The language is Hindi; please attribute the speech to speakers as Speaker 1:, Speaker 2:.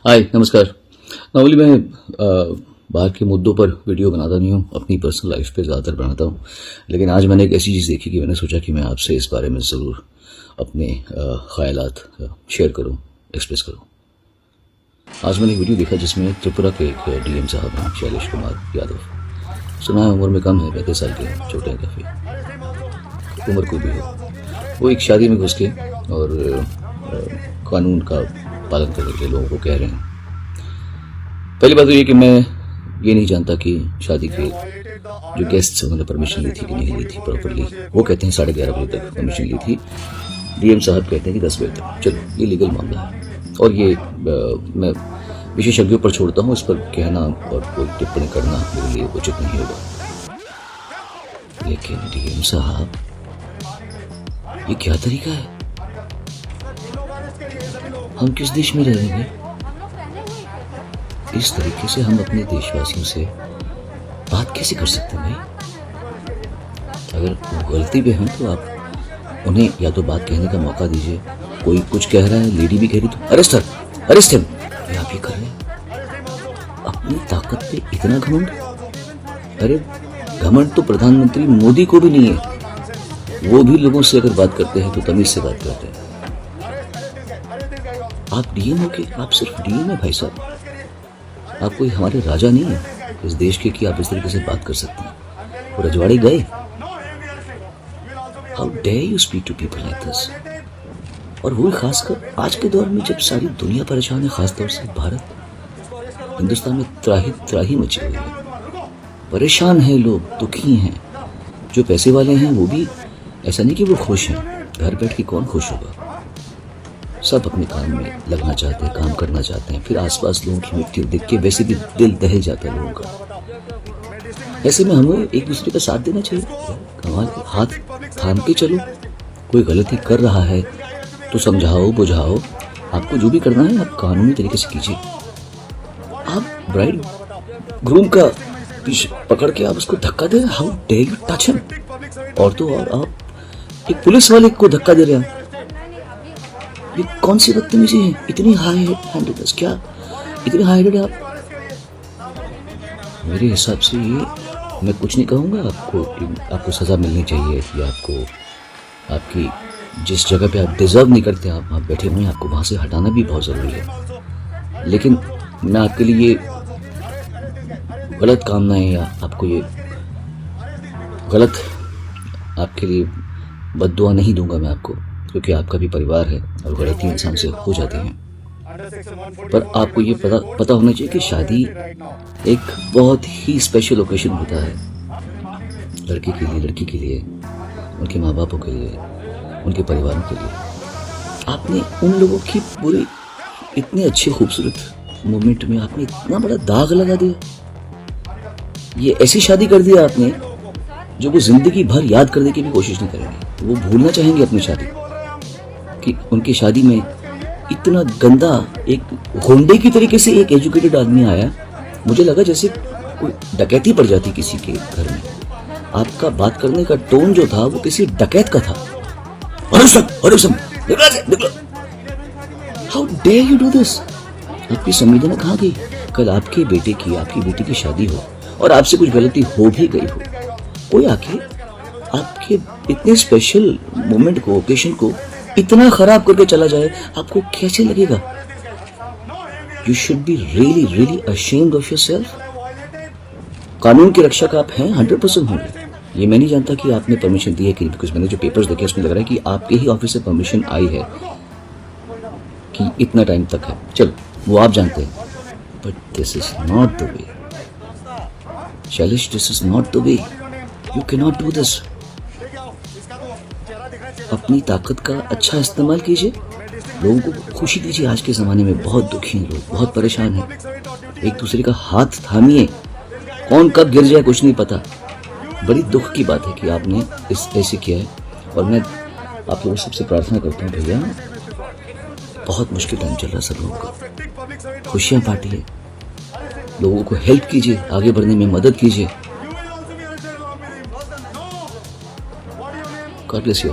Speaker 1: हाय नमस्कार। नॉर्मली मैं बाहर के मुद्दों पर वीडियो बनाता नहीं हूँ, अपनी पर्सनल लाइफ पे ज़्यादातर बनाता हूँ। लेकिन आज मैंने एक ऐसी चीज़ देखी कि मैंने सोचा कि मैं आपसे इस बारे में ज़रूर अपने ख़यालात शेयर करूँ, एक्सप्रेस करूँ। आज मैंने एक वीडियो देखा जिसमें त्रिपुरा के एक डीएम साहब हैं, शैलेश कुमार यादव। सुना है उम्र में कम है, 35 साल के हैं, छोटे हैं काफ़ी, उम्र कोई भी हो। वो एक शादी में घुस के और कानून का पालन करने के लिए लोगों को कह रहे हैं। पहली बात तो ये कि मैं ये नहीं जानता कि शादी के जो गेस्ट्स हैं उन्होंने परमिशन ली थी कि नहीं ली थी प्रॉपरली। वो कहते हैं 11:30 बजे तक परमिशन ली थी, डीएम साहब कहते हैं कि 10 बजे तक। चलो ये लीगल मामला है और ये मैं विशेषज्ञों पर छोड़ता हूँ, इस पर कहना और कोई टिप्पणी करना मेरे लिए उचित नहीं होगा। लेकिन डीएम साहब, ये क्या तरीका है? हम किस देश में रह रहे हैं? इस तरीके से हम अपने देशवासियों से बात कैसे कर सकते हैं भाई? अगर वो गलती पे हैं तो आप उन्हें या तो बात कहने का मौका दीजिए। कोई कुछ कह रहा है, लेडी भी कह रही, तो अरेस्ट हिम। ये आप ही कर रहे हैं अपनी ताकत पे इतना घमंड। अरे घमंड तो प्रधानमंत्री मोदी को भी नहीं है। वो भी लोगों से अगर बात करते हैं तो तमीज से बात करते हैं। आप डीएम हो के आप सिर्फ डीएम है भाई साहब, आप कोई हमारे राजा नहीं है इस देश के कि आप इस तरीके से बात कर सकते हैं। वो रजवाड़े गए। How dare you speak to people like this? और वो खासकर आज के दौर में जब सारी दुनिया परेशान है, खासतौर से भारत, हिंदुस्तान में त्राही मची हुई है। परेशान है लोग, दुखी हैं। जो पैसे वाले हैं वो भी ऐसा नहीं कि वो खुश हैं, घर बैठ के कौन खुश होगा? सब अपने काम में लगना चाहते हैं, काम करना चाहते हैं। फिर आसपास लोगों की मृत्यु देख के वैसे भी दिल दहल जाता है लोगों का। ऐसे में हमें एक दूसरे का साथ देना चाहिए, हमारे हाथ थाम के चलो। कोई गलती कर रहा है तो समझाओ, बुझाओ। आपको जो भी करना है आप कानूनी तरीके से कीजिए। आप ब्राइड ग्रूम का पीछे पकड़ के आप उसको धक्का दे रहे हैं। How dare you touch him? और तो और आप एक पुलिस वाले को धक्का दे रहे हैं। ये कौन सी बदतमीजी है? इतनी हाई हैंडेडनेस, क्या इतनी हाई हैंडेड आप? मेरे हिसाब से ये, मैं कुछ नहीं कहूँगा आपको सज़ा मिलनी चाहिए या आपकी जिस जगह पे आप डिजर्व नहीं करते आप बैठे हुए हैं, आपको वहाँ से हटाना भी बहुत ज़रूरी है। लेकिन मैं आपके लिए ये गलत कामनाएं या आपको ये गलत आपके लिए बद्दुआ नहीं दूंगा मैं आपको, क्योंकि आपका भी परिवार है और गलती इंसान से हो जाती हैं। पर आपको ये पता होना चाहिए कि शादी एक बहुत ही स्पेशल ओकेजन होता है लड़के के लिए, लड़की के लिए, उनके माँ बापों के लिए, उनके परिवारों के लिए। आपने उन लोगों की पूरी इतने अच्छे खूबसूरत मोमेंट में आपने इतना बड़ा दाग लगा दिया। ये ऐसी शादी कर दिया आपने जो वो जिंदगी भर याद करने की भी कोशिश नहीं करेंगे। वो भूलना चाहेंगे अपनी शादी कि उनकी शादी में इतना गंदा एक गोंडे की तरीके से एक एजुकेटेड आदमी आया। मुझे लगा जैसे कोई डकैती पड़ जाती किसी के घर में। आपका बात करने का टोन जो था वो किसी डकैत का था। How dare you do this? आपकी संवेदना कहाँ गई? कल आपकी बेटी की शादी हो और आपसे कुछ गलती हो भी गई हो, कोई आके आपके इतने स्पेशल मोमेंट को, ओकेशन को इतना खराब करके चला जाए, आपको कैसे लगेगा? You should be really really ashamed of yourself. कानून की रक्षक आप हैं, 100% होंगे। ये मैं नहीं जानता कि आपने परमिशन दी है कि, बिकॉज मैंने जो पेपर्स देखे उसमें लग रहा है कि आपके ही ऑफिस से परमिशन आई है कि इतना टाइम तक है। चलो वो आप जानते हैं, but this is not the way Shailesh, this is not the way. You can not do this. अपनी ताकत का अच्छा इस्तेमाल कीजिए, लोगों को खुशी दीजिए। आज के ज़माने में बहुत दुखी हैं लोग, बहुत परेशान हैं। एक दूसरे का हाथ थामिए। कौन कब गिर जाए कुछ नहीं पता। बड़ी दुख की बात है कि आपने ऐसे किया है। और मैं आप लोगों से सबसे प्रार्थना करता हूँ, भैया बहुत मुश्किल टाइम चल रहा है सब लोगों का। खुशियाँ बांटिए, लोगों को हेल्प कीजिए, आगे बढ़ने में मदद कीजिए। God bless you.